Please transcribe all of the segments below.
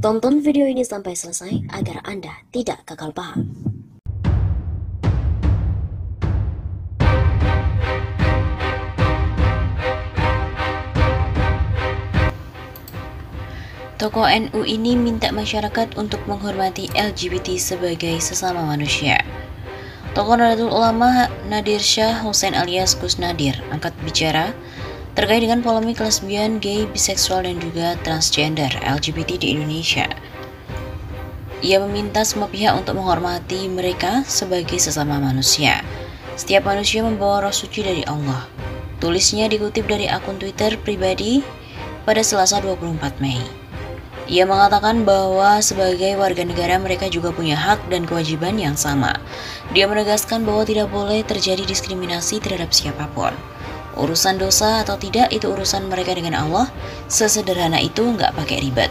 Tonton video ini sampai selesai agar Anda tidak gagal paham. Tokoh NU ini minta masyarakat untuk menghormati LGBT sebagai sesama manusia. Tokoh Nahdlatul Ulama Nadir Shah Hussein alias Gus Nadir angkat bicara terkait dengan polemik lesbian, gay, biseksual, dan juga transgender LGBT di Indonesia. Ia meminta semua pihak untuk menghormati mereka sebagai sesama manusia. Setiap manusia membawa roh suci dari Allah. Tulisnya dikutip dari akun Twitter pribadi pada Selasa 24 Mei. Ia mengatakan bahwa sebagai warga negara mereka juga punya hak dan kewajiban yang sama. Dia menegaskan bahwa tidak boleh terjadi diskriminasi terhadap siapapun. Urusan dosa atau tidak itu urusan mereka dengan Allah. Sesederhana itu nggak pakai ribet.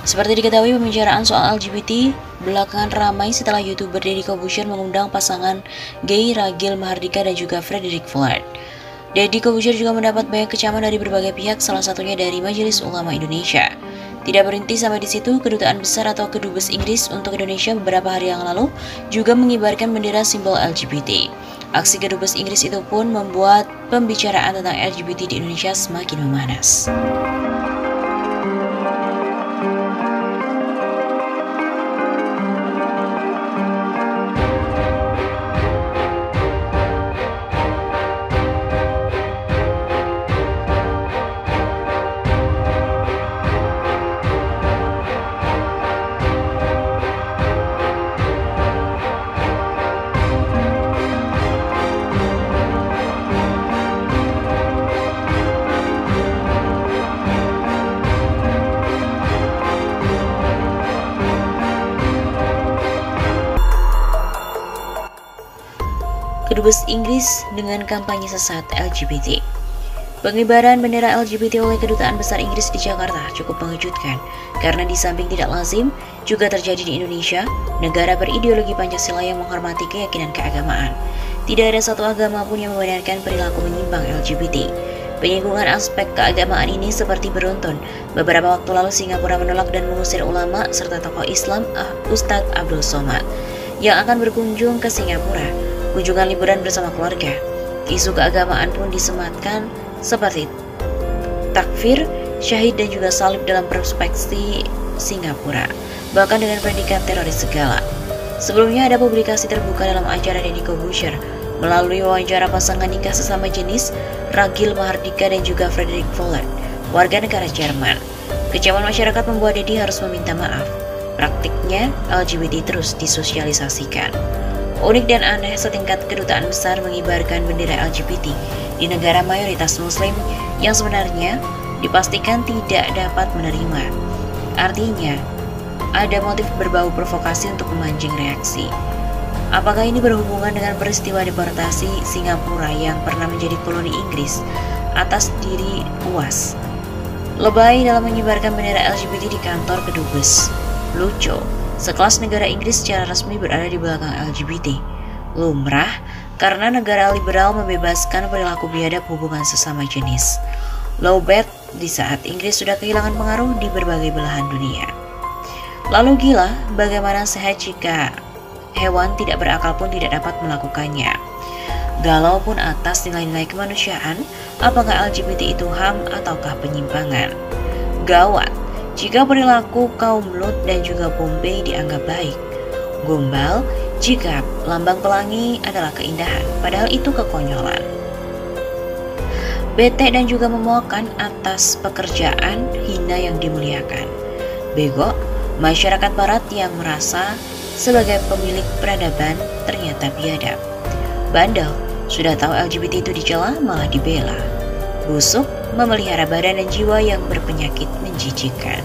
Seperti diketahui, pembicaraan soal LGBT belakangan ramai setelah YouTuber Deddy Corbuzier mengundang pasangan gay Ragil Mahardika dan juga Frederick Fuller. Deddy Corbuzier juga mendapat banyak kecaman dari berbagai pihak, salah satunya dari Majelis Ulama Indonesia. Tidak berhenti sampai di situ, Kedutaan Besar atau Kedubes Inggris untuk Indonesia beberapa hari yang lalu juga mengibarkan bendera simbol LGBT. Aksi Kedubes Inggris itu pun membuat pembicaraan tentang LGBT di Indonesia semakin memanas. Kedubes Inggris dengan kampanye sesat LGBT. Pengibaran bendera LGBT oleh Kedutaan Besar Inggris di Jakarta cukup mengejutkan karena di samping tidak lazim juga terjadi di Indonesia, negara berideologi Pancasila yang menghormati keyakinan keagamaan. Tidak ada satu agama pun yang membenarkan perilaku menyimpang LGBT. Penyinggungan aspek keagamaan ini seperti beruntun. Beberapa waktu lalu Singapura menolak dan mengusir ulama serta tokoh Islam Ustadz Abdul Somad yang akan berkunjung ke Singapura. Kunjungan liburan bersama keluarga. Isu keagamaan pun disematkan seperti takfir, syahid, dan juga salib dalam perspektif Singapura, bahkan dengan predikat teroris segala. Sebelumnya ada publikasi terbuka dalam acara Deddy Corbuzier melalui wawancara pasangan nikah sesama jenis Ragil Mahardika dan juga Frederick Fuller, warga negara Jerman. Kecaman masyarakat membuat Deddy harus meminta maaf. Praktiknya LGBT terus disosialisasikan. Unik dan aneh, setingkat kedutaan besar mengibarkan bendera LGBT di negara mayoritas muslim yang sebenarnya dipastikan tidak dapat menerima. Artinya, ada motif berbau provokasi untuk memancing reaksi. Apakah ini berhubungan dengan peristiwa deportasi Singapura yang pernah menjadi koloni Inggris atas diri UAS? Lebay dalam menyebarkan bendera LGBT di kantor kedubes. Lucu, sekelas negara Inggris secara resmi berada di belakang LGBT. Lumrah karena negara liberal membebaskan perilaku biadab hubungan sesama jenis. Lowbat di saat Inggris sudah kehilangan pengaruh di berbagai belahan dunia. Lalu gila, bagaimana sehat jika hewan tidak berakal pun tidak dapat melakukannya? Galau pun atas nilai-nilai kemanusiaan, apakah LGBT itu HAM ataukah penyimpangan? Gawat jika perilaku kaum Lut dan juga Bombay dianggap baik. Gombal jika lambang pelangi adalah keindahan, padahal itu kekonyolan. Bete dan juga memuakan atas pekerjaan hina yang dimuliakan. Bego, masyarakat barat yang merasa sebagai pemilik peradaban ternyata biadab. Bandel, sudah tahu LGBT itu dicela malah dibela. Busuk, memelihara badan dan jiwa yang berpenyakit menjijikan.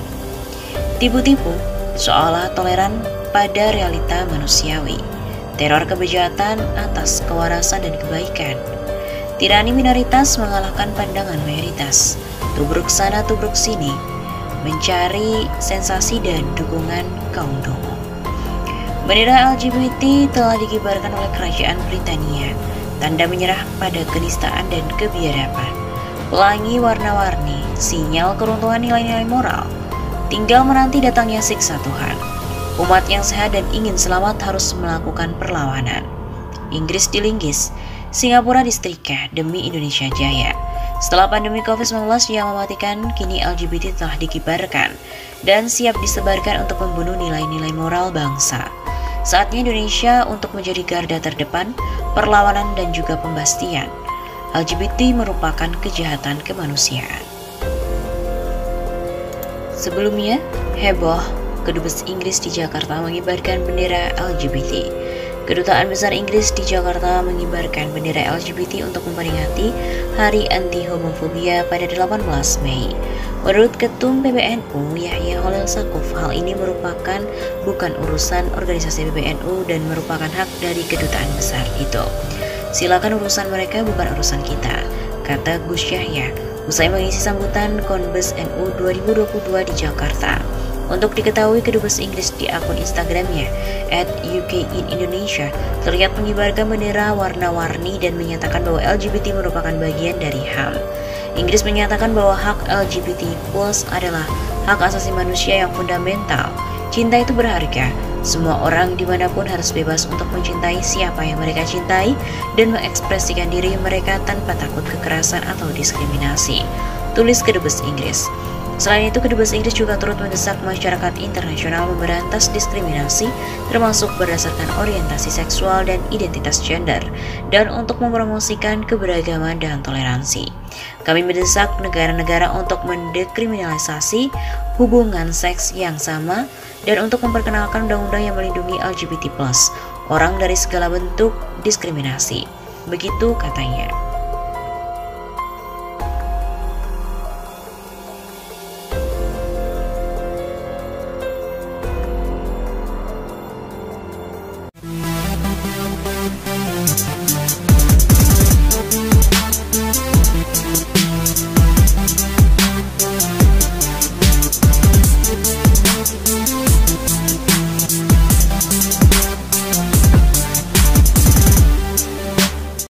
Tipu-tipu, seolah toleran pada realita manusiawi. Teror kebejatan atas kewarasan dan kebaikan. Tirani minoritas mengalahkan pandangan mayoritas. Tubruk sana tubruk sini, mencari sensasi dan dukungan kaum dongo. Bendera LGBT telah dikibarkan oleh Kerajaan Britania, tanda menyerah pada kenistaan dan kebiadaban. Pelangi warna-warni, sinyal keruntuhan nilai-nilai moral. tinggal menanti datangnya siksa Tuhan. Umat yang sehat dan ingin selamat harus melakukan perlawanan. Inggris dilinggis, Singapura disetrika demi Indonesia Jaya. Setelah pandemi COVID-19 yang mematikan, kini LGBT telah dikibarkan dan siap disebarkan untuk membunuh nilai-nilai moral bangsa. Saatnya Indonesia untuk menjadi garda terdepan, perlawanan dan juga pembastian. LGBT merupakan kejahatan kemanusiaan. Sebelumnya, heboh, Kedubes Inggris di Jakarta mengibarkan bendera LGBT. Kedutaan Besar Inggris di Jakarta mengibarkan bendera LGBT untuk memperingati Hari Anti Homofobia pada 18 Mei. Menurut Ketum PBNU Yahya Holil Sakuf, hal ini merupakan bukan urusan organisasi PBNU dan merupakan hak dari kedutaan besar itu. Silakan urusan mereka, bukan urusan kita, kata Gus Yahya usai mengisi sambutan Konbes NU 2022 di Jakarta. Untuk diketahui, Kedubes Inggris di akun Instagramnya @UK-in-Indonesia terlihat mengibarkan bendera warna-warni dan menyatakan bahwa LGBT merupakan bagian dari HAM. Inggris menyatakan bahwa hak LGBT+ adalah hak asasi manusia yang fundamental. Cinta itu berharga. Semua orang dimanapun harus bebas untuk mencintai siapa yang mereka cintai dan mengekspresikan diri mereka tanpa takut kekerasan atau diskriminasi, tulis Kedubes Inggris. Selain itu, Kedubes Inggris juga turut mendesak masyarakat internasional memberantas diskriminasi, termasuk berdasarkan orientasi seksual dan identitas gender, dan untuk mempromosikan keberagaman dan toleransi. Kami mendesak negara-negara untuk mendekriminalisasi hubungan seks yang sama dan untuk memperkenalkan undang-undang yang melindungi LGBT+, orang dari segala bentuk diskriminasi. Begitu katanya.